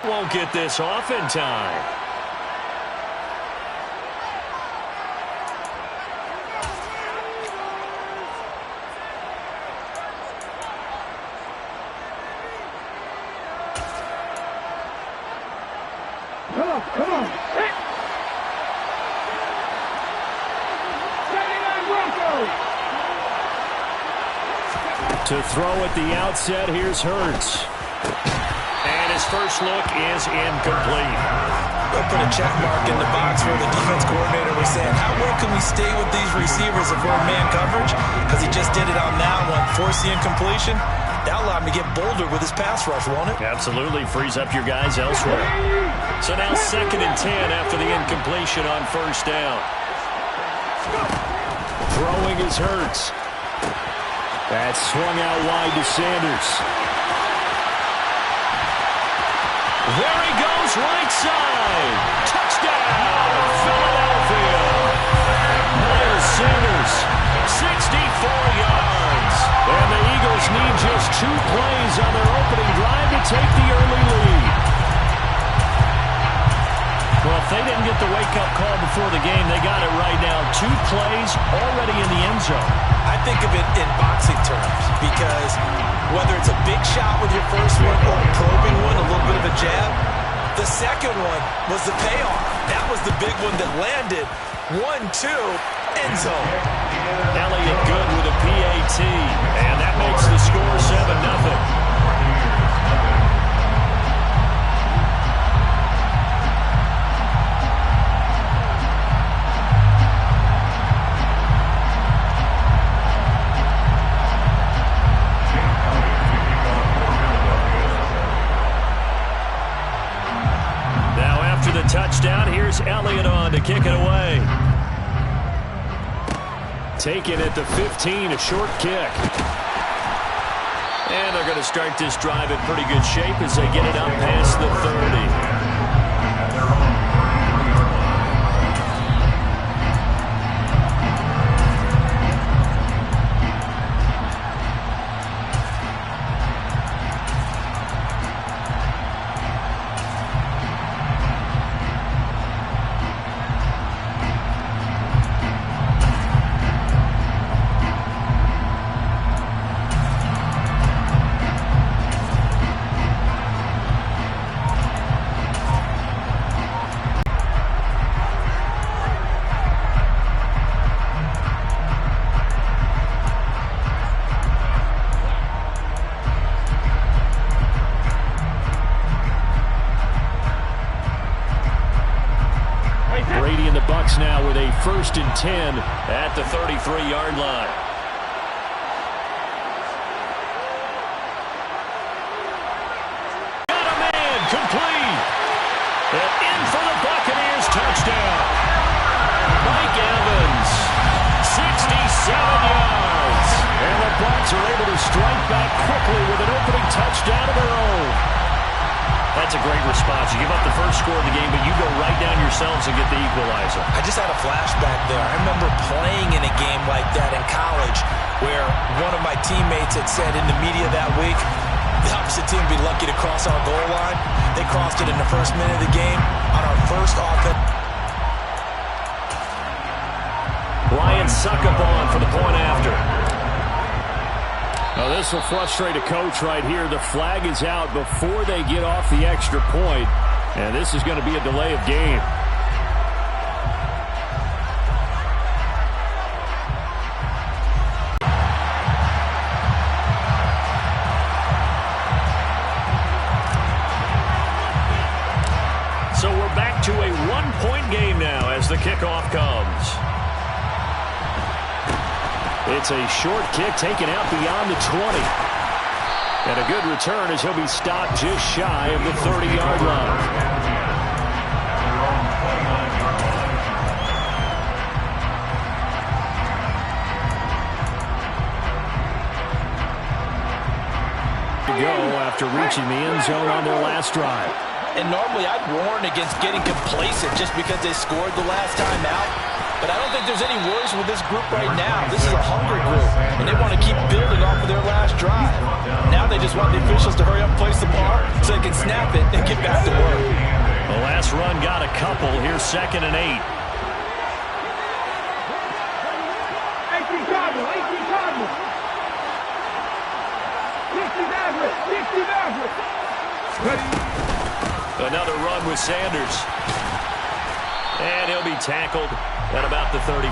Won't get this off in time. Come on. To throw at the outset, here's Hurts. And his first look is incomplete. We'll put a check mark in the box where the defense coordinator was saying, how well can we stay with these receivers if we're in man coverage? Because he just did it on that one, forcing incompletion. That allowed him to get bolder with his pass rush, won't it? Absolutely. Frees up your guys elsewhere. So now 2nd and 10 after the incompletion on first down. Throwing is Hurts. That's swung out wide to Sanders. There he goes, right side. Touchdown, Philadelphia. Miles Sanders, 64 yards. And the Eagles need just 2 plays on their opening drive to take the early lead. Well, if they didn't get the wake-up call before the game, they got it right now. 2 plays already in the end zone. I think of it in boxing terms because whether it's a big shot with your first one or a probing one, a little bit of a jab, the second one was the payoff. That was the big one that landed. 1-2, end zone. Elliott good with a PAT, and that makes the score 7-0. Touchdown. Here's Elliott on to kick it away. Taken at the 15, a short kick. And they're going to start this drive in pretty good shape as they get it up past the 30. Now with a 1st and 10 at the 33-yard line. Got a man, complete. And in for the Buccaneers, touchdown. Mike Evans, 67 yards. And the Bucs are able to strike back quickly with an opening touchdown of their own. That's a great response. You give up the first score of the game, but you go right down yourselves and get the equalizer. I just had a flashback there. I remember playing in a game like that in college where one of my teammates had said in the media that week, the opposite team would be lucky to cross our goal line. They crossed it in the first minute of the game on our first offense. Ryan Succop for the point after. Now this will frustrate a coach right here. The flag is out before they get off the extra point, and this is going to be a delay of game. So we're back to a 1-point game now as the kickoff comes. It's a short kick taken out beyond the 20. And a good return as he'll be stopped just shy of the 30-yard line. To go after reaching the end zone on their last drive. And normally I'd warn against getting complacent just because they scored the last time out. But I don't think there's any worries with this group right now. This is a hungry group, and they want to keep building off of their last drive. Now they just want the officials to hurry up and place the ball so they can snap it and get back to work. The last run got a couple. Here's 2nd and 8. 18 Cardinals, 18 Cardinals. 60 Maverick, 60 Maverick. Another run with Sanders. And he'll be tackled at about the 35.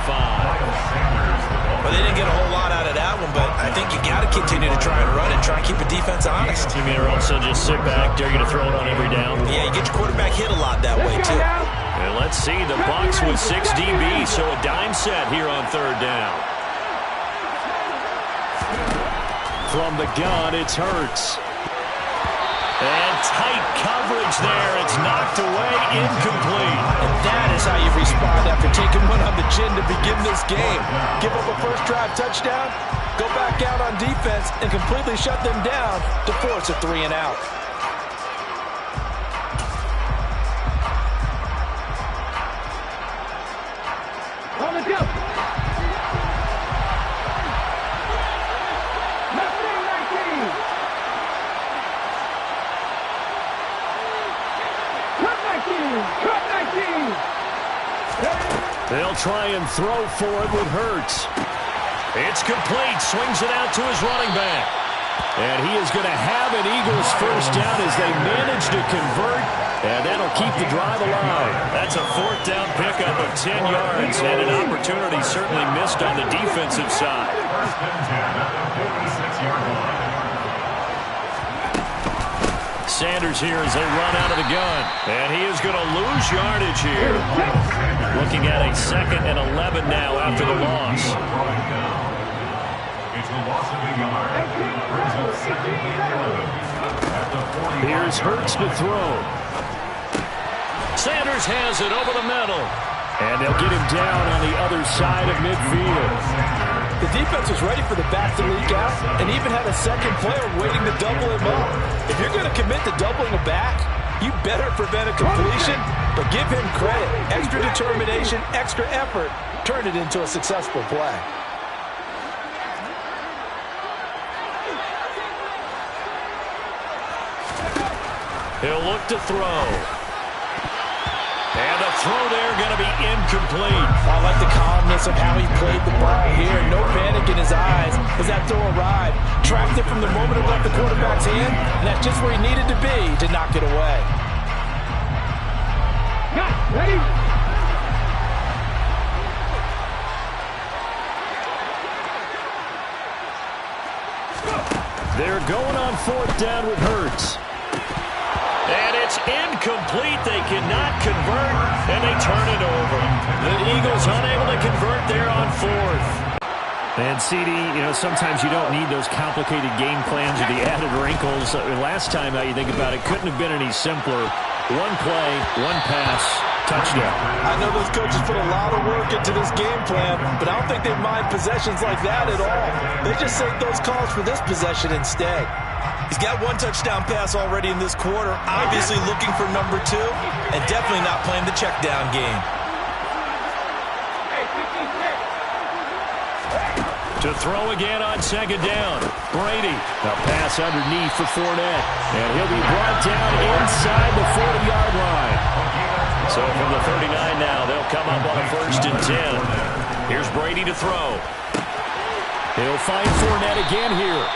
Well, they didn't get a whole lot out of that one, but I think you got to continue to try and run and try and keep the defense honest. You mean, or also just sit back, they're going to throw it on every down? Yeah, you get your quarterback hit a lot that way, too. And let's see, the Bucs with 6 DB, so a dime set here on 3rd down. From the gun, it's Hurts. And tight coverage there. It's knocked away, incomplete. And that is how you respond after taking one on the chin to begin this game. Give up a first drive touchdown, go back out on defense, and completely shut them down to force a 3 and out. On the jump. Left wing 19. Cut 19. Cut 19. They'll try and throw for it with Hurts. It's complete. Swings it out to his running back. And he is going to have an Eagles first down as they manage to convert. And that'll keep the drive alive. That's a 4th down pickup of 10 yards. And an opportunity certainly missed on the defensive side. Sanders here as they run out of the gun. And he is going to lose yardage here. Looking at a 2nd and 11 now after the loss. Here's Hurts to throw. Sanders has it over the middle. And they'll get him down on the other side of midfield. The defense was ready for the back to leak out and even had a second player waiting to double him up. If you're going to commit to doubling a back, you better prevent a completion, but give him credit. Extra determination, extra effort, turn it into a successful play. He'll look to throw. And the throw there going to be incomplete. I like the calmness of how he played the ball here. No panic in his eyes as that throw arrived. Tracked it from the moment it left the quarterback's hand, and that's just where he needed to be to knock it away. Ready? They're going on 4th down with Hurts. And it's incomplete. They cannot convert, and they turn it over. The Eagles unable to convert there on 4th. And, CD, sometimes you don't need those complicated game plans or the added wrinkles. Last time, now you think about it, couldn't have been any simpler. One play, one pass, touchdown. I know those coaches put a lot of work into this game plan, but I don't think they mind possessions like that at all. They just save those calls for this possession instead. He's got 1 touchdown pass already in this quarter, obviously looking for number 2, and definitely not playing the check down game. To throw again on 2nd down. Brady. A pass underneath for Fournette. And he'll be brought down inside the 40-yard line. So from the 39 now, they'll come up on a 1st and 10. Here's Brady to throw. He'll find Fournette again here.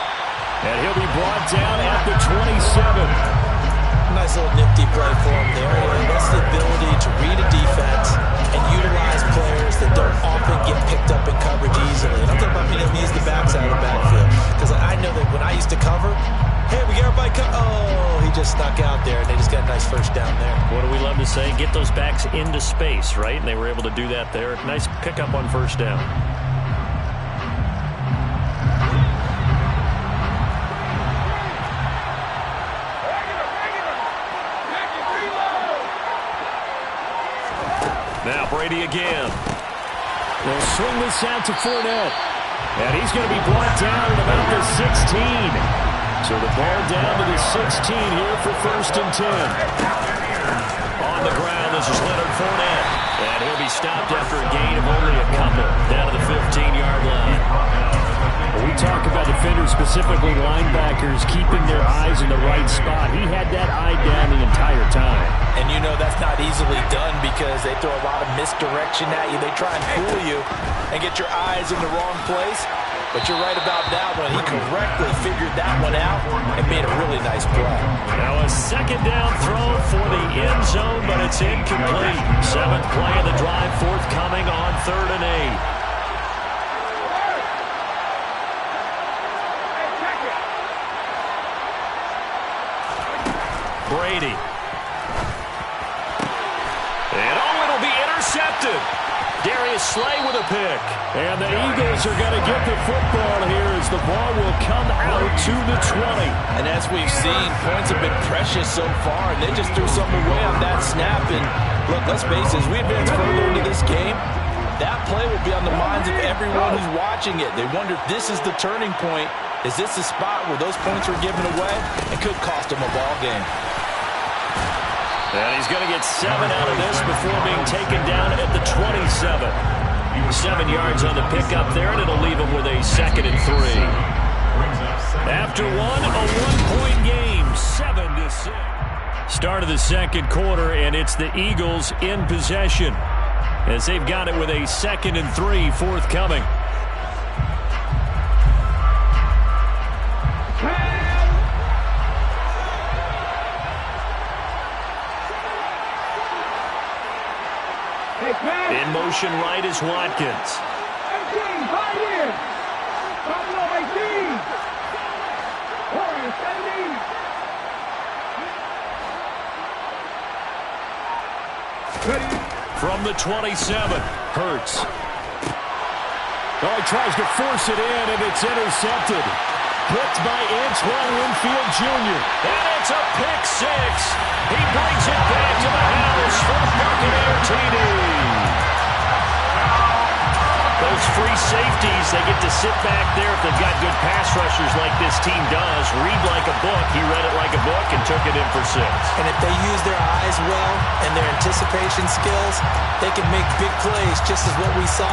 And he'll be brought down at the 27. Nice little nifty play for him there. That's the ability to read a defense and utilize players that don't often get picked up in coverage easily. And I'm talking about being able to use the backs out of the backfield. Because I know that when I used to cover, hey, we got everybody oh, he just snuck out there, and they just got a nice first down there. What do we love to say? Get those backs into space, right? And they were able to do that there. Nice pickup on 1st down. Now Brady again. They'll swing this out to Fournette. And he's going to be brought down at about the 16. So the ball down to the 16 here for 1st and 10. On the ground, this is Leonard Fournette. And he'll be stopped after a gain of only a couple down to the 15-yard line. We talk about defenders, specifically linebackers, keeping their eyes in the right spot. He had that eye down the entire easily done because they throw a lot of misdirection at you. They try and fool you and get your eyes in the wrong place. But you're right about that one. He correctly figured that one out and made a really nice play. Now a second down throw for the end zone, but it's incomplete. Seventh play of the drive forthcoming on 3rd and 8. Brady. And it'll be intercepted. Darius Slay with a pick. And the Eagles are going to get the football here as the ball will come out to the 20. And as we've seen, points have been precious so far, and they just threw something away on that snap. And look, let's face it, as we advance further into this game, that play will be on the minds of everyone who's watching it. They wonder if this is the turning point. Is this the spot where those points were given away? It could cost them a ball game. And he's going to get 7 out of this before being taken down at the 27. 7 yards on the pickup there, and it'll leave him with a 2nd and 3. After one, a one-point game, 7-6. Start of the second quarter, and it's the Eagles in possession as they've got it with a 2nd and 3 forthcoming. In motion right is Watkins. 18, 5 years. Buffalo 18. Warriors 17. Ready. From the 27, Hurts. Oh, he tries to force it in, and it's intercepted. Picked by Antoine Winfield Jr. And it's a pick 6. He brings it back to the house for the Buccaneer TD. Those free safeties, they get to sit back there if they've got good pass rushers like this team does. Read like a book. He read it like a book and took it in for 6. And if they use their eyes well and their anticipation skills, they can make big plays, just as what we saw.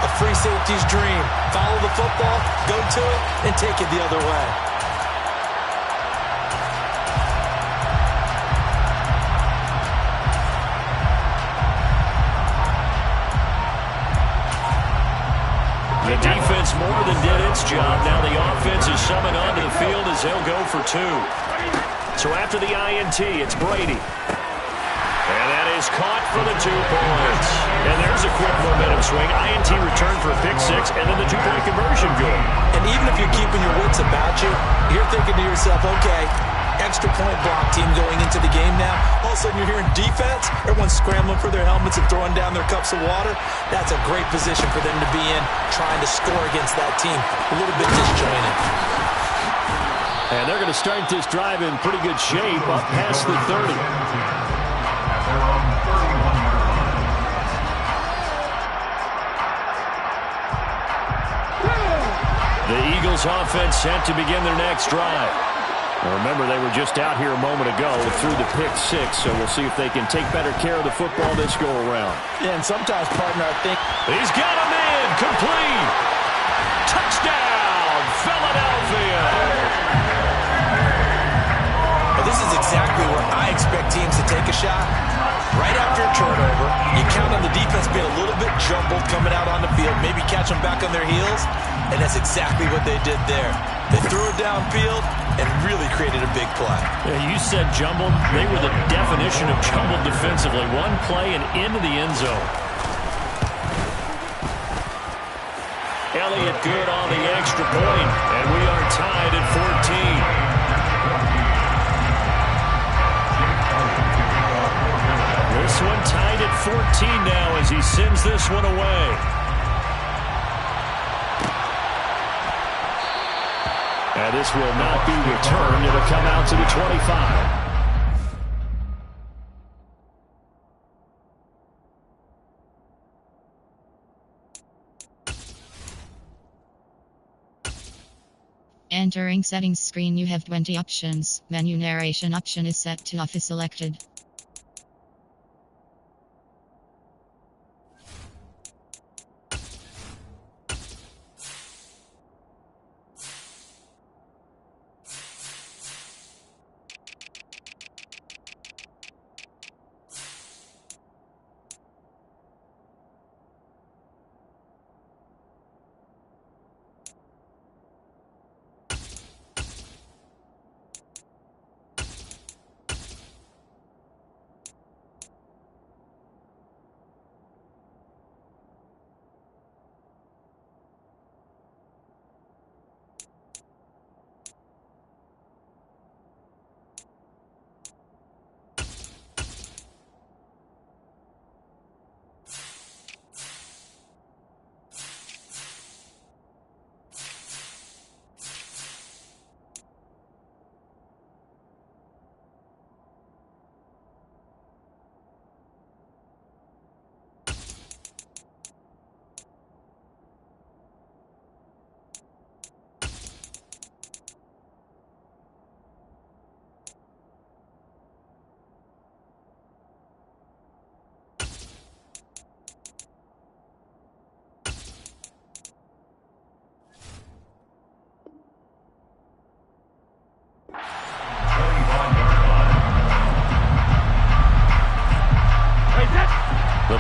A free safety's dream. Follow the football, go to it, and take it the other way. The defense more than did its job. Now the offense is summoned onto the field as they'll go for 2. So after the INT, it's Brady. And that is caught for the 2 points. And there's a quick momentum swing. INT return for a pick 6, and then the 2-point conversion good. And even if you're keeping your wits about you, you're thinking to yourself, okay, extra point block team going into the game now. All of a sudden you're hearing defense. Everyone's scrambling for their helmets and throwing down their cups of water. That's a great position for them to be in, trying to score against that team. A little bit disjointed. And they're going to start this drive in pretty good shape up past the 30. The Eagles offense set to begin their next drive. Now remember, they were just out here a moment ago through the pick 6, so we'll see if they can take better care of the football this go-around. Yeah, and sometimes, partner, I think he's got him in. Complete. Touchdown, Philadelphia. Well, this is exactly where I expect teams to take a shot. Right after a turnover, you count on the defense being a little bit jumbled coming out on the field, maybe catch them back on their heels, and that's exactly what they did there. They threw it downfield and really created a big play. Yeah, you said jumbled. They were the definition of jumbled defensively. One play and into the end zone. Elliott good on the extra point, and we are tied at 14. This one tied at 14 now as he sends this one away. And this will not be returned. It'll come out to the 25. Entering settings screen, you have 20 options. Menu narration option is set to off is selected.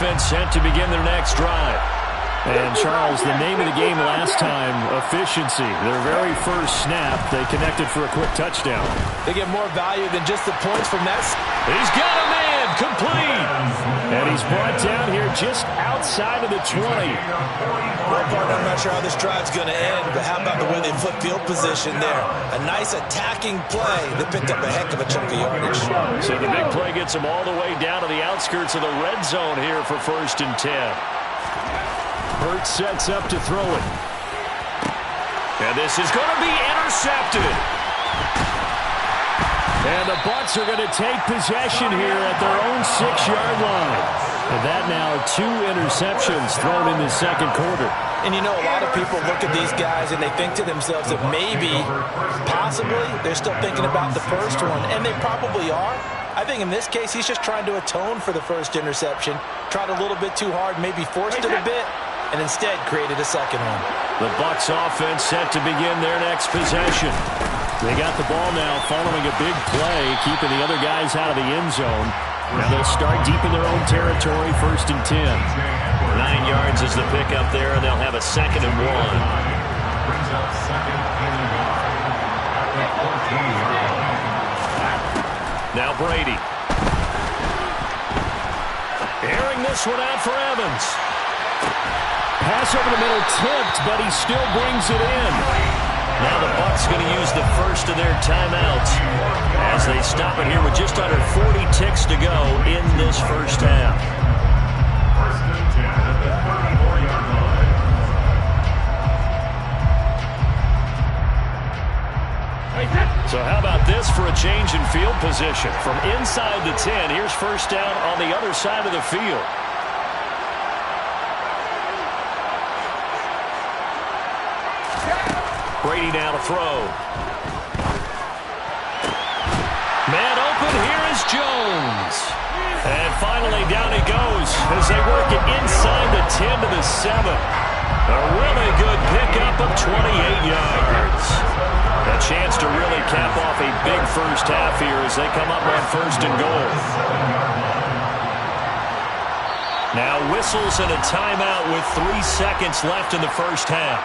offense set to begin their next drive. And, Charles, the name of the game last time, efficiency. Their very first snap, they connected for a quick touchdown. They get more value than just the points from that. He's got a man, complete. And he's brought down here just outside of the 20. Well, partner, I'm not sure how this drive's going to end, but how about the way they flip field position there? A nice attacking play that picked up a heck of a chunk of yardage. So the big play gets them all the way down to the outskirts of the red zone here for 1st and 10. Curt sets up to throw it. And this is going to be intercepted. And the Bucs are going to take possession here at their own 6-yard line. And that now 2 interceptions thrown in the second quarter. And you know, a lot of people look at these guys and they think to themselves that maybe, possibly, they're still thinking about the first one. And they probably are. I think in this case, he's just trying to atone for the first interception. Tried a little bit too hard, maybe forced it a bit, and instead created a second one. The Bucs offense set to begin their next possession. They got the ball now following a big play, keeping the other guys out of the end zone. Now they'll start deep in their own territory, 1st and 10. 9 yards is the pickup there, and they'll have a 2nd and 1. Now Brady. Airing this one out for Evans. Pass over the middle tipped, but he still brings it in. Now the Bucs going to use the first of their timeouts as they stop it here with just under 40 ticks to go in this first half. So how about this for a change in field position? From inside the 10, here's 1st down on the other side of the field. Brady now to throw. Man open, here is Jones. And finally down he goes as they work it inside the 10 to the 7. A really good pickup of 28 yards. A chance to really cap off a big first half here as they come up on 1st and goal. Now whistles and a timeout with 3 seconds left in the first half.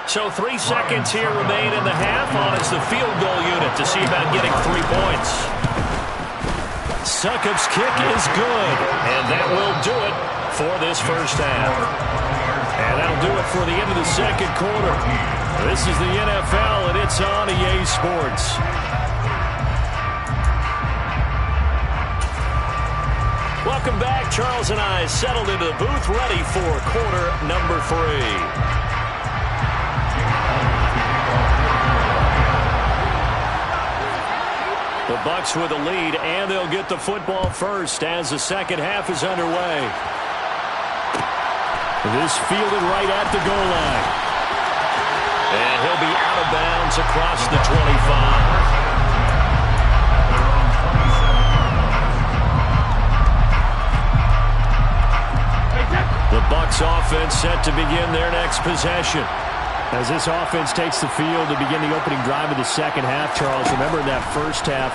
So 3 seconds here remain in the half on as the field goal unit to see about getting 3 points. Succop's kick is good, and that will do it for this first half. And that'll do it for the end of the second quarter. This is the NFL, and it's on EA Sports. Welcome back. Charles and I settled into the booth, ready for quarter number 3. The Bucs with a lead, and they'll get the football first as the second half is underway. This fielded right at the goal line. And he'll be out of bounds across the 25. The Bucs offense set to begin their next possession. As this offense takes the field to begin the opening drive of the second half, Charles, remember in that first half,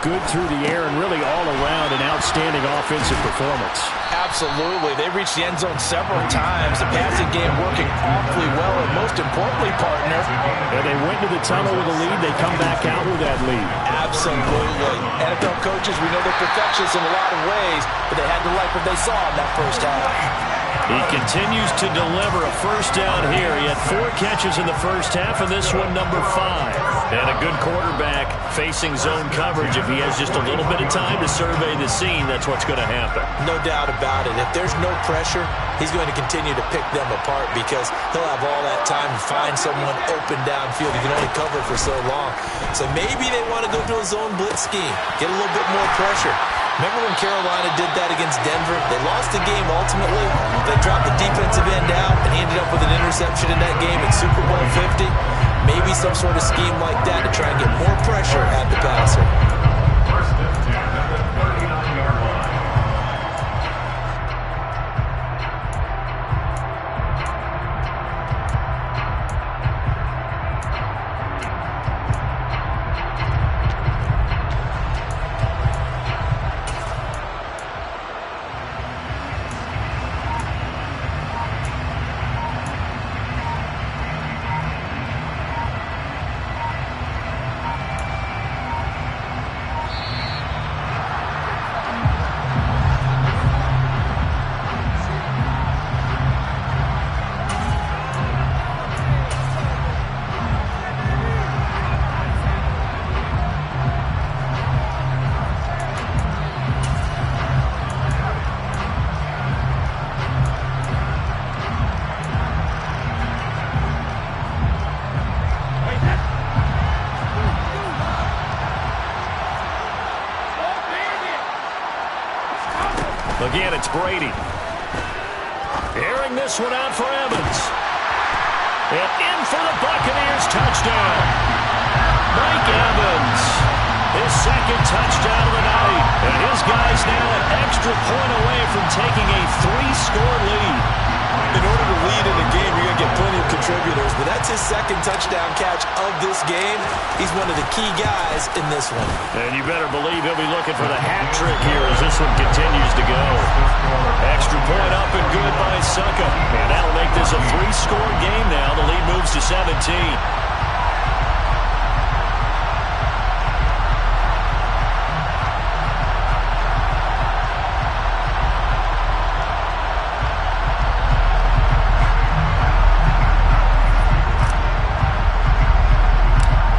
good through the air and really all around an outstanding offensive performance. Absolutely. They reached the end zone several times. The passing game working awfully well, and most importantly, partner. And they went to the tunnel with a lead. They come back out with that lead. Absolutely. NFL coaches, we know they're perfectionists in a lot of ways, but they had to like what they saw in that first half. He continues to deliver a first down here. He had 4 catches in the first half, and this one number 5. And a good quarterback facing zone coverage. If he has just a little bit of time to survey the scene, that's what's going to happen. No doubt about it. If there's no pressure, he's going to continue to pick them apart because he'll have all that time to find someone open downfield. He can only cover for so long. So maybe they want to go to a zone blitz scheme, get a little bit more pressure. Remember when Carolina did that against Denver? They lost the game ultimately. They dropped the defensive end out, and he ended up with an interception in that game in Super Bowl 50. Maybe some sort of scheme like that to try and get more pressure at the passer. again. It's Brady. Airing this one out for Evans. And in for the Buccaneers touchdown. Mike Evans. His second touchdown of the night. And his guys now an extra point away from taking a 3-score lead. In order to lead in a game, you're going to get plenty of contributors, but that's his second touchdown catch of this game. He's one of the key guys in this one. And you better believe he'll be looking for the hat trick here as this one continues to go. Extra point up and good by Succa. And that'll make this a 3-score game now. The lead moves to 17.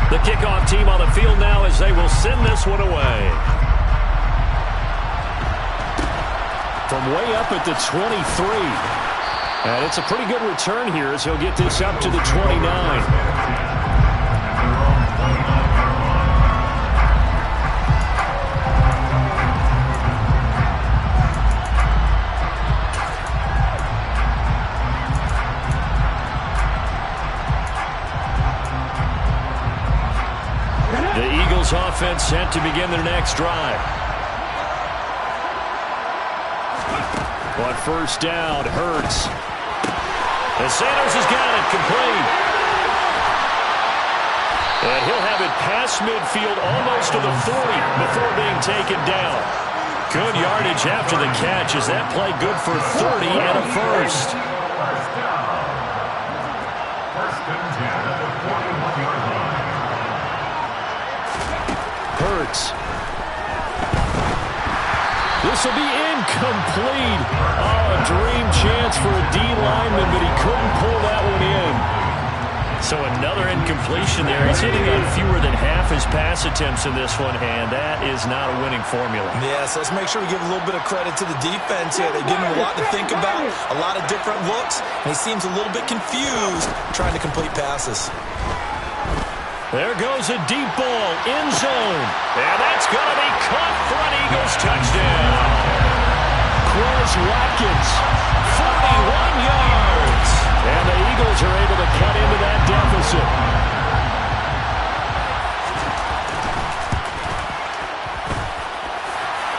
The kickoff team on the field now as they will send this one away. From way up at the 23. And it's a pretty good return here as he'll get this up to the 29. Offense set to begin their next drive. On first down, Hurts. And Sanders has got it complete. And he'll have it past midfield almost to the 40 before being taken down. Good yardage after the catch. Is that play good for 30 and a first? Hurts. This will be incomplete. Oh, a dream chance for a D lineman, but he couldn't pull that one in. So another incompletion there. He's hitting on fewer than half his pass attempts in this one, and that is not a winning formula. Yes, let's make sure we give a little bit of credit to the defense here. They give him a lot to think about, a lot of different looks, and he seems a little bit confused trying to complete passes. There goes a deep ball, end zone. And that's going to be caught for an Eagles touchdown. Quez Watkins, 41 yards. And the Eagles are able to cut into that deficit.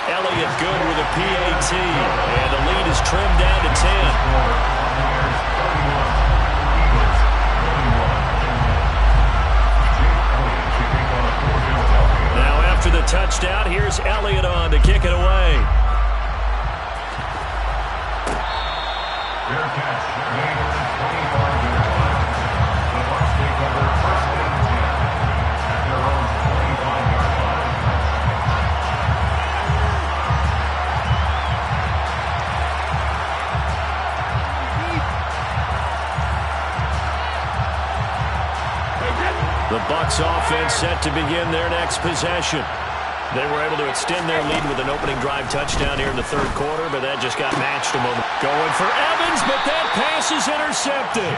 Elliott good with a PAT. And the lead is trimmed down to 10. After the touchdown, here's Elliott on to kick it away. Fair catch. Gain of 25 yards. The Bucs take over first and 10 at their own 25-yard line. The Bucs offense set to begin their next possession. They were able to extend their lead with an opening drive touchdown here in the third quarter, but that just got matched a moment. Going for Evans, but that pass is intercepted.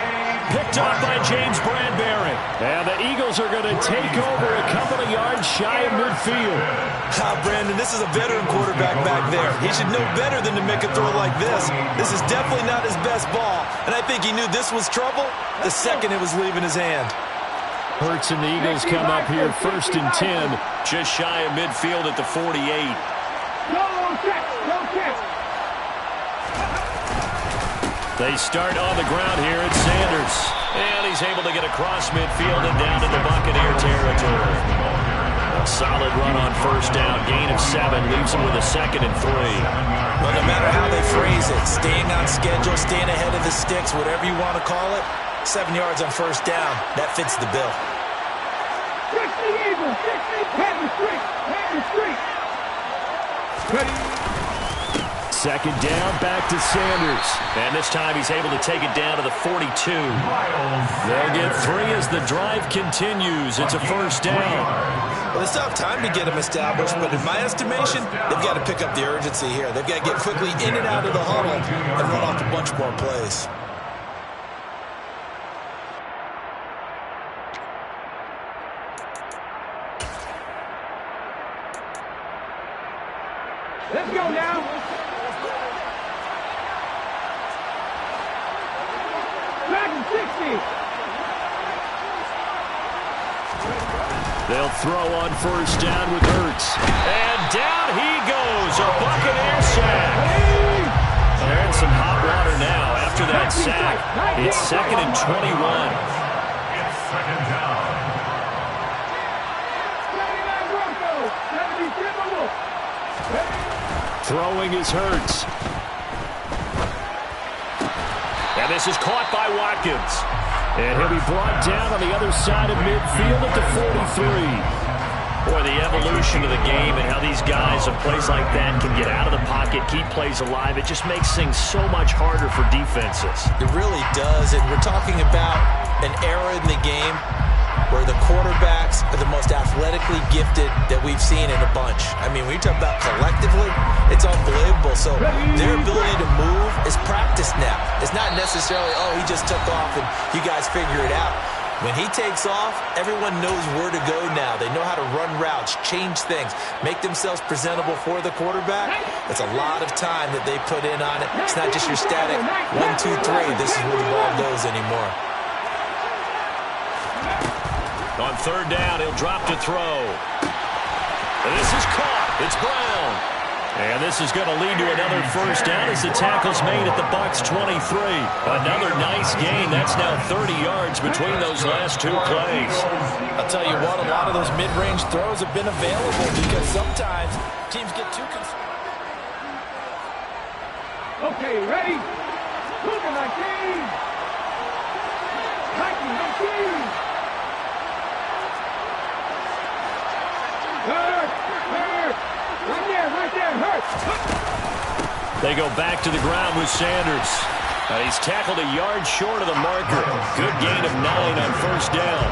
Picked off by James Bradbury. And the Eagles are going to take over a couple of yards shy of midfield. Brandon, this is a veteran quarterback back there. He should know better than to make a throw like this. This is definitely not his best ball, and I think he knew this was trouble the second it was leaving his hand. Hurts and the Eagles come up here first and 10, just shy of midfield at the 48. They start on the ground here at Sanders. And he's able to get across midfield and down into Buccaneer territory. A solid run on first down, gain of 7, leaves him with a 2nd and 3. Well, no matter how they phrase it, staying on schedule, staying ahead of the sticks, whatever you want to call it, 7 yards on first down, that fits the bill. Second down, back to Sanders. And this time he's able to take it down to the 42. They'll get 3 as the drive continues. It's a first down. Well, they still have time to get him established, but in my estimation, they've got to pick up the urgency here. They've got to get quickly in and out of the huddle and run off a bunch more plays. Let's go now. They'll throw on first down with Hurts. And down he goes. A Buccaneer sack. They're in some hot water now after that sack. It's 2nd and 21. It's second down. Throwing is Hurts. And this is caught by Watkins. And he'll be brought down on the other side of midfield at the 43. Boy, the evolution of the game and how these guys in plays like that can get out of the pocket, keep plays alive, it just makes things so much harder for defenses. It really does, and we're talking about an era in the game where the quarterbacks are the most athletically gifted that we've seen in a bunch. I mean, when you talk about collectively, it's unbelievable. So their ability to move is practiced now. It's not necessarily, oh, he just took off and you guys figure it out. When he takes off, everyone knows where to go now. They know how to run routes, change things, make themselves presentable for the quarterback. It's a lot of time that they put in on it. It's not just your static 1, 2, 3. This is where the ball goes anymore. On third down, he'll drop to throw. And this is caught. It's Brown. And this is going to lead to another first down as the tackle's made at the Bucs 23. Another nice gain. That's now 30 yards between those last two plays. I'll tell you what, a lot of those mid-range throws have been available because sometimes teams get too concerned. Okay, ready? Moving my team. Hiking my team. Hurt. Right there, hurt. They go back to the ground with Sanders. He's tackled a yard short of the marker. Good gain of 9 on first down.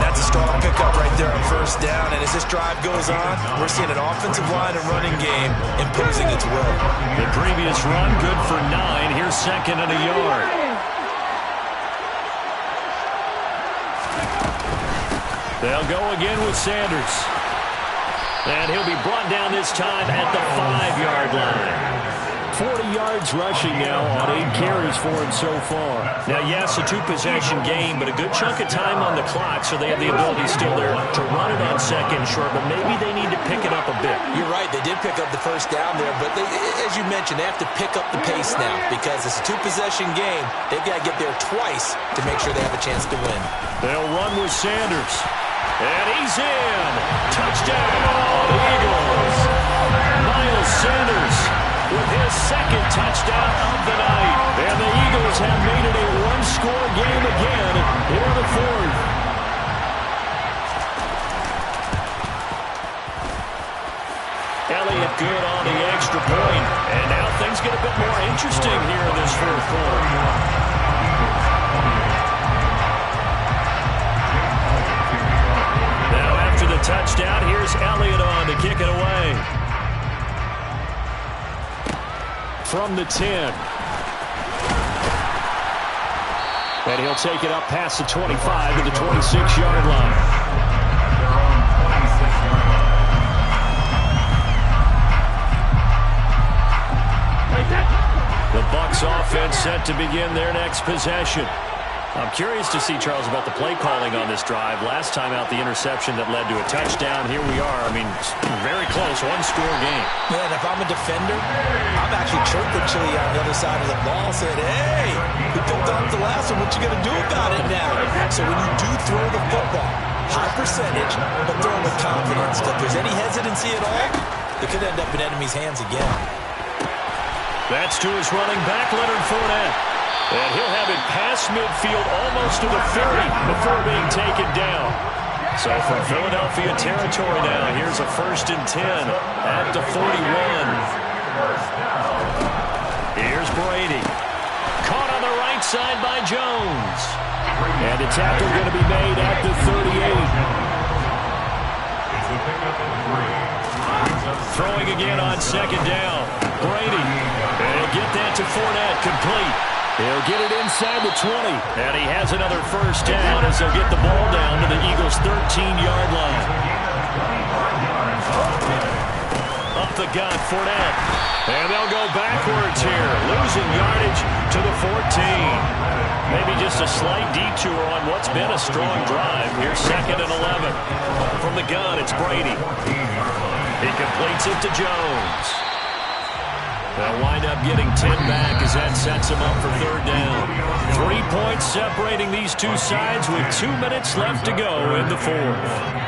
That's a strong pickup right there on first down. And as this drive goes on, we're seeing an offensive line and running game imposing its will. The previous run, good for 9. Here's 2nd and a yard. They'll go again with Sanders. And he'll be brought down this time at the 5-yard line. 40 yards rushing now on 8 carries for him so far. Now, yes, a 2-possession game, but a good chunk of time on the clock, so they have the ability still there to run it on second short, but maybe they need to pick it up a bit. You're right. They did pick up the first down there, but as you mentioned, they have to pick up the pace now because it's a 2-possession game. They've got to get there twice to make sure they have a chance to win. They'll run with Sanders. And he's in. Touchdown, Eagles. Miles Sanders with his 2nd touchdown of the night. And the Eagles have made it a 1-score game again here in the 4th. Elliott good on the extra point. And now things get a bit more interesting here in this 4th quarter. The touchdown. Here's Elliott on to kick it away. From the 10. And he'll take it up past the 25 to the 26-yard line. The Bucs offense set to begin their next possession. I'm curious to see, Charles, about the play calling on this drive. Last time out, the interception that led to a touchdown. Here we are. I mean, very close, 1-score game. Yeah, and if I'm a defender, I'm actually chirping Chili on the other side of the ball saying, hey, we picked off the last one. What you going to do about it now? So when you do throw the football, high percentage, but throw it with confidence. If there's any hesitancy at all, it could end up in enemy's hands again. That's to his running back, Leonard Fournette. And he'll have it past midfield almost to the 30 before being taken down. So from Philadelphia territory now, here's a 1st and 10 at the 41. Here's Brady. Caught on the right side by Jones. And the tackle going to be made at the 38. Throwing again on 2nd down. Brady. And he'll get that to Fournette, complete. He'll get it inside the 20. And he has another first down as they'll get the ball down to the Eagles' 13-yard line. the gun, Fournette. And they'll go backwards here, losing yardage to the 14. Maybe just a slight detour on what's been a strong drive. Here's 2nd and 11. From the gun, it's Brady. He completes it to Jones. They'll wind up getting 10 back as that sets him up for 3rd down. 3 points separating these two sides with 2 minutes left to go in the 4th.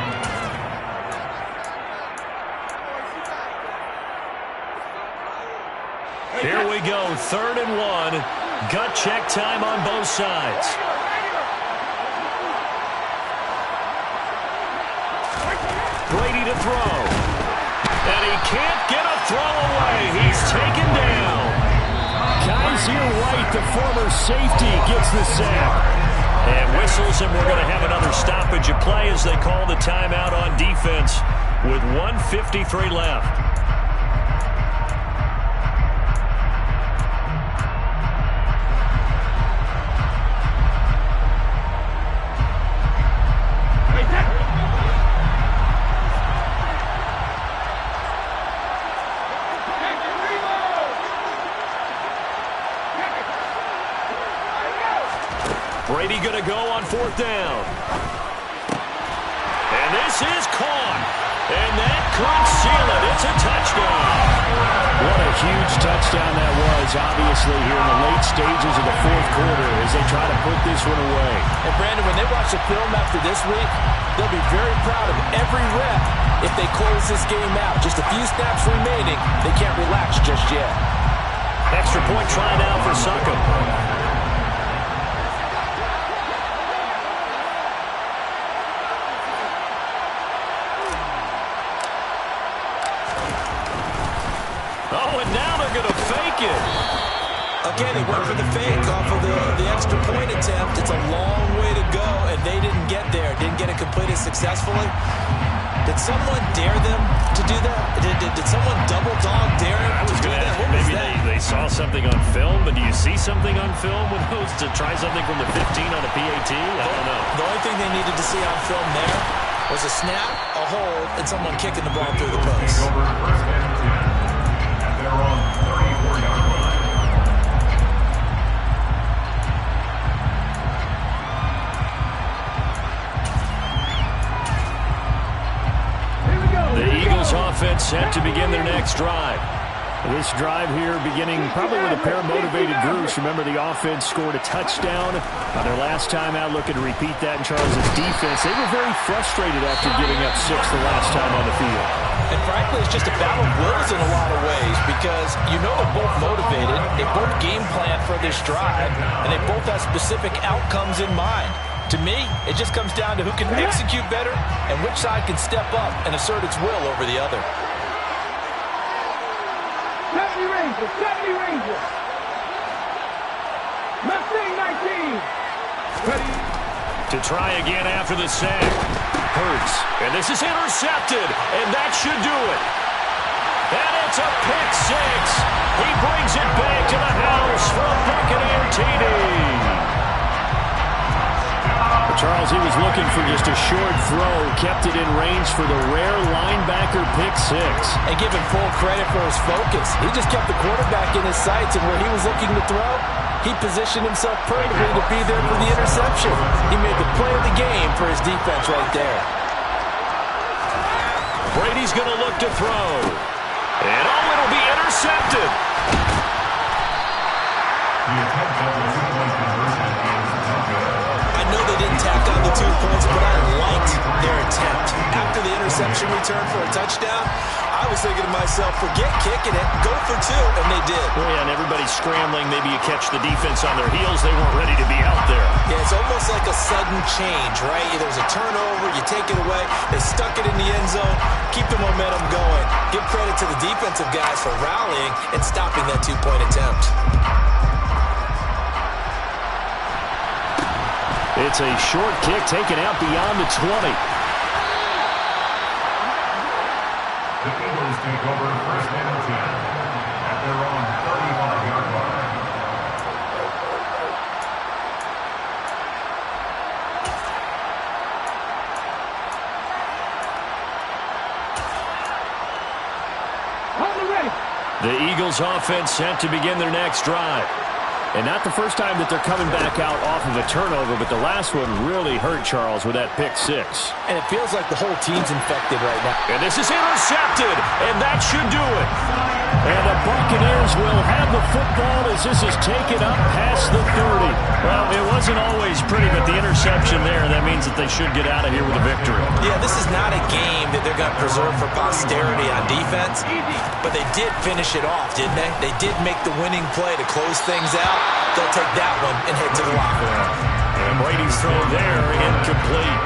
Here we go, 3rd and 1. Gut check time on both sides. Brady to throw. And he can't get a throw away. He's taken down. Kaiser White, the former safety, gets the sack. And whistles, and we're going to have another stoppage of play as they call the timeout on defense with 1:53 left. Brady going to go on 4th down. And this is caught. And that could seal it. It's a touchdown. What a huge touchdown that was, obviously, here in the late stages of the 4th quarter as they try to put this one away. And, Brandon, when they watch the film after this week, they'll be very proud of every rep if they close this game out. Just a few snaps remaining. They can't relax just yet. Extra point try now for Suckham. Oh, and now they're going to fake it. Again, they went for the fake off of the extra point attempt. It's a long way to go, and they didn't get there. Didn't get it completed successfully. Did someone dare them to do that? Did someone double dog dare them to do that? What was maybe that? they saw something on film, but do you see something on film with those to try something from the 15 on a PAT? I don't know. The only thing they needed to see on film there was a snap, a hold, and someone kicking the ball through the post. Over 1st and 10. At their own 34-yard line. The Eagles offense set to begin their next drive. This drive here beginning probably with a pair of motivated groups. Remember, the offense scored a touchdown on their last time out. Looking to repeat that in Charles' defense. They were very frustrated after giving up 6 the last time on the field. And frankly, it's just a battle of wills in a lot of ways because you know they're both motivated. They both game plan for this drive, and they both have specific outcomes in mind. To me, it just comes down to who can execute better and which side can step up and assert its will over the other. 70 Rangers, 70 Rangers. Mustang 19. Ready. To try again after the sack. Hurts. And this is intercepted. And that should do it. And it's a pick 6. He brings it back to the house for a Buccaneer TD. Charles, he was looking for just a short throw, kept it in range for the rare linebacker pick 6. And give him full credit for his focus. He just kept the quarterback in his sights, and where he was looking to throw, he positioned himself perfectly to be there for the interception. He made the play of the game for his defense right there. Brady's going to look to throw. And it'll be intercepted. The attempt at the 2-point conversion is no good. I know they didn't tack on the 2 points, but I liked their attempt. After the interception return for a touchdown, I was thinking to myself, forget kicking it, go for 2, and they did. Well, yeah, and everybody's scrambling. Maybe you catch the defense on their heels. They weren't ready to be out there. Yeah, it's almost like a sudden change, right? There's a turnover, you take it away, they stuck it in the end zone, keep the momentum going. Give credit to the defensive guys for rallying and stopping that 2-point attempt. It's a short kick taken out beyond the 20. The Eagles take over 1st and 10 at their own 35-yard line. The Eagles offense set to begin their next drive. And not the first time that they're coming back out off of a turnover, but the last one really hurt, Charles, with that pick six. And it feels like the whole team's infected right now. And this is intercepted, and that should do it. And the Buccaneers will have the football as this is taken up past the 30. Well, it wasn't always pretty, but the interception there, that means that they should get out of here with a victory. Yeah, this is not a game that they're going to preserve for posterity on defense, but they did finish it off, didn't they? They did make the winning play to close things out. They'll take that one and head to the locker room. And Brady's throw there, incomplete.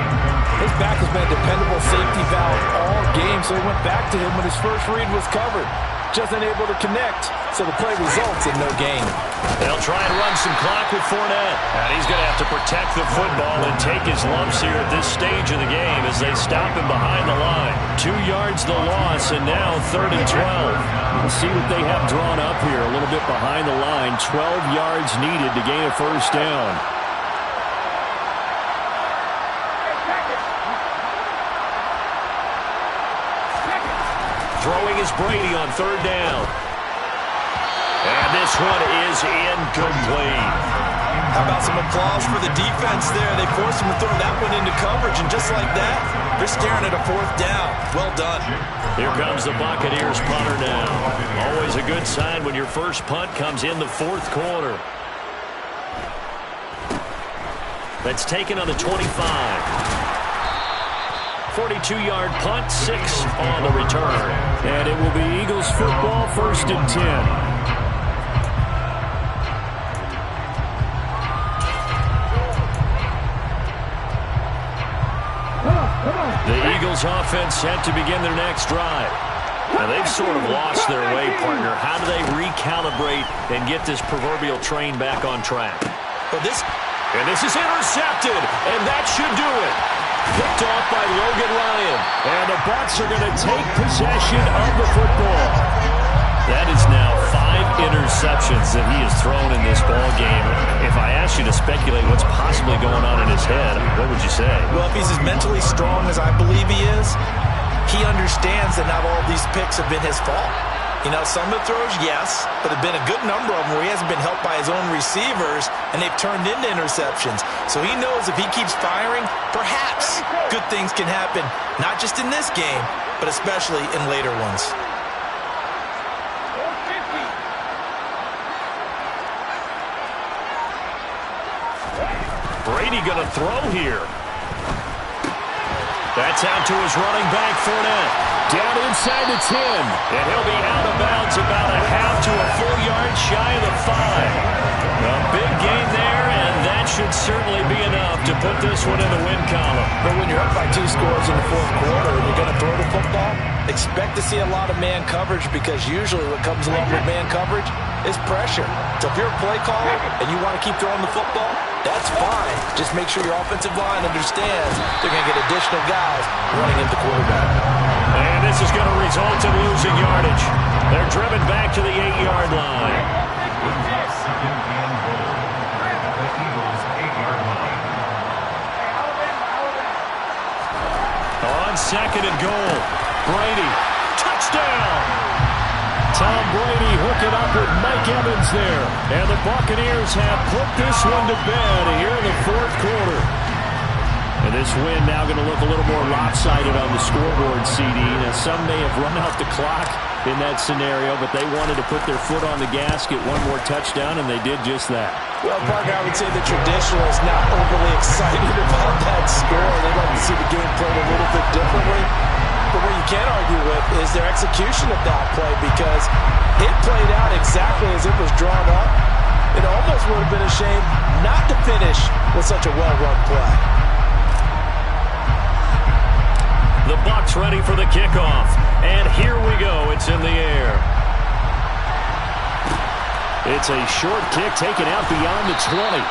His back has been a dependable safety valve all game, so he went back to him when his first read was covered. Just unable to connect, so the play results in no gain. They'll try and run some clock with Fournette. And he's going to have to protect the football and take his lumps here at this stage of the game as they stop him behind the line. 2 yards the loss, and now 3rd and 12. We'll see what they have drawn up here. A little bit behind the line. 12 yards needed to gain a first down. Throwing is Brady on 3rd down. And this one is incomplete. How about some applause for the defense there? They forced him to throw that one into coverage, and just like that, they're staring at a 4th down. Well done. Here comes the Buccaneers punter now. Always a good sign when your first punt comes in the 4th quarter. That's taken on the 25. 42-yard punt, 6 on the return. And it will be Eagles football, 1st and 10. The Eagles offense set to begin their next drive. Now they've sort of lost their way, partner. How do they recalibrate and get this proverbial train back on track? Well, this is intercepted, and that should do it. Picked off by Logan Ryan. And the Bucs are going to take possession of the football. That is now 5 interceptions that he has thrown in this ball game. If I asked you to speculate what's possibly going on in his head, what would you say? Well, if he's as mentally strong as I believe he is, he understands that not all of these picks have been his fault. You know, some of the throws, yes, but there have been a good number of them where he hasn't been helped by his own receivers, and they've turned into interceptions. So he knows if he keeps firing, perhaps good things can happen, not just in this game, but especially in later ones. Brady going to throw here. That's out to his running back, Fournette. Down inside the 10. And he'll be out of bounds about a half to a full yard shy of the 5. A big gain there, and that should certainly be enough to put this one in the win column. But when you're up by 2 scores in the 4th quarter and you're going to throw the football, expect to see a lot of man coverage, because usually what comes along with man coverage is pressure. So if you're a play caller and you want to keep throwing the football, that's fine. Just make sure your offensive line understands they're going to get additional guys running into quarterback. And this is going to result in losing yardage. They're driven back to the 8-yard line. On 2nd and goal, Brady, touchdown! Tom Brady hooking up with Mike Evans there. And the Buccaneers have put this one to bed here in the 4th quarter. And this win now going to look a little more lopsided on the scoreboard, CD. Now, some may have run out the clock in that scenario, but they wanted to put their foot on the gas, get one more touchdown, and they did just that. Well, Parker, I would say the traditionalists not overly excited about that score. They'd like to see the game played a little bit differently. But what you can't argue with is their execution of that play, because it played out exactly as it was drawn up. It almost would have been a shame not to finish with such a well-run play. The Bucs ready for the kickoff. And here we go. It's in the air. It's a short kick taken out beyond the 20.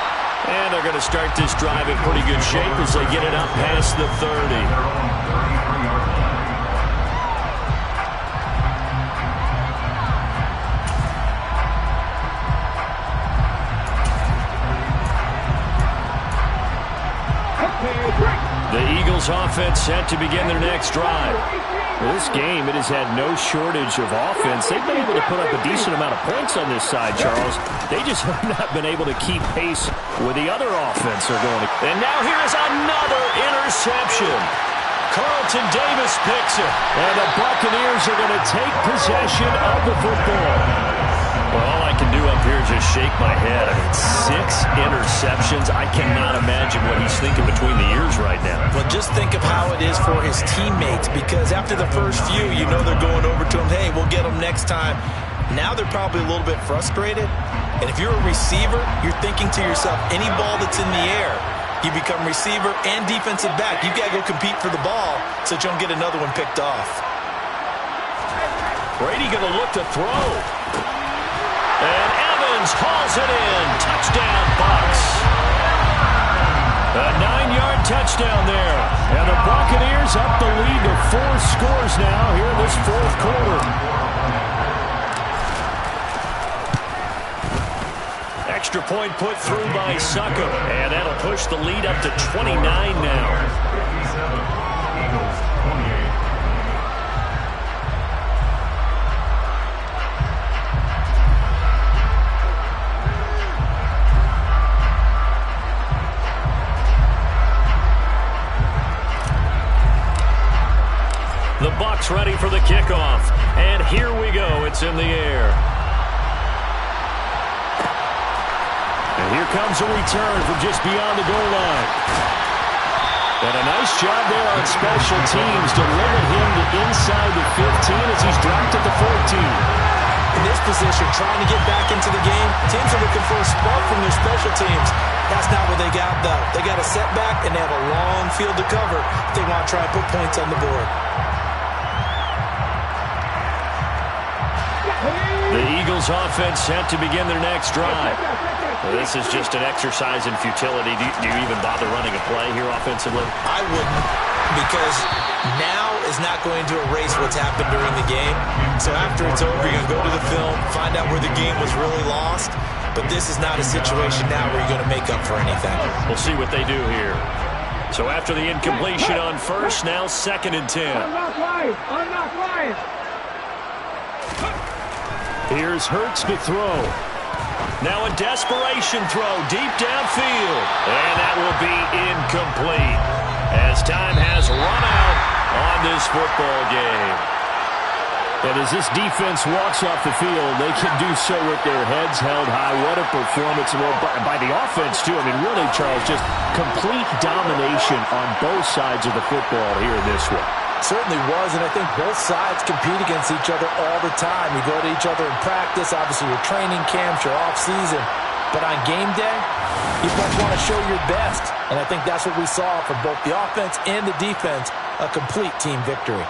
And they're going to start this drive in pretty good shape as they get it up past the 30. The Eagles offense set to begin their next drive. This game, it has had no shortage of offense. They've been able to put up a decent amount of points on this side, Charles. They just have not been able to keep pace with the other offense they're going to. And now here is another interception. Carlton Davis picks it. And the Buccaneers are going to take possession of the football. Well, all I can do up here is just shake my head. I mean, 6 interceptions. I cannot imagine what he's thinking between the ears right now. Well, just think of how it is for his teammates, because after the first few, you know they're going over to him, hey, we'll get him next time. Now they're probably a little bit frustrated. And if you're a receiver, you're thinking to yourself, any ball that's in the air, you become receiver and defensive back. You've got to go compete for the ball so that you don't get another one picked off. Brady going to look to throw. And Evans hauls it in. Touchdown, Bucs. A 9-yard touchdown there. And the Buccaneers up the lead to 4 scores now here in this fourth quarter. Extra point put through by Succop. And that'll push the lead up to 29 now. The Bucs ready for the kickoff. And here we go. It's in the air. And here comes a return from just beyond the goal line. And a nice job there on special teams to limit him to inside the 15 as he's dropped at the 14. In this position, trying to get back into the game, teams are looking for a spark from their special teams. That's not what they got, though. They got a setback, and they have a long field to cover if they want to try and put points on the board. The Eagles offense set to begin their next drive. Well, this is just an exercise in futility. Do you even bother running a play here offensively? I wouldn't, because now is not going to erase what's happened during the game. So after it's over, you're going to go to the film, find out where the game was really lost. But this is not a situation now where you're going to make up for anything. We'll see what they do here. So after the incompletion on first, now 2nd and 10. I'm not lying. Here's Hurts to throw. Now a desperation throw deep downfield. And that will be incomplete as time has run out on this football game. And as this defense walks off the field, they can do so with their heads held high. What a performance. Well, by the offense, too. I mean, really, Charles, just complete domination on both sides of the football here in this one. Certainly was, and I think both sides compete against each other all the time. You go to each other in practice, obviously your training camps, your off-season. But on game day, you both want to show your best. And I think that's what we saw from both the offense and the defense, a complete team victory.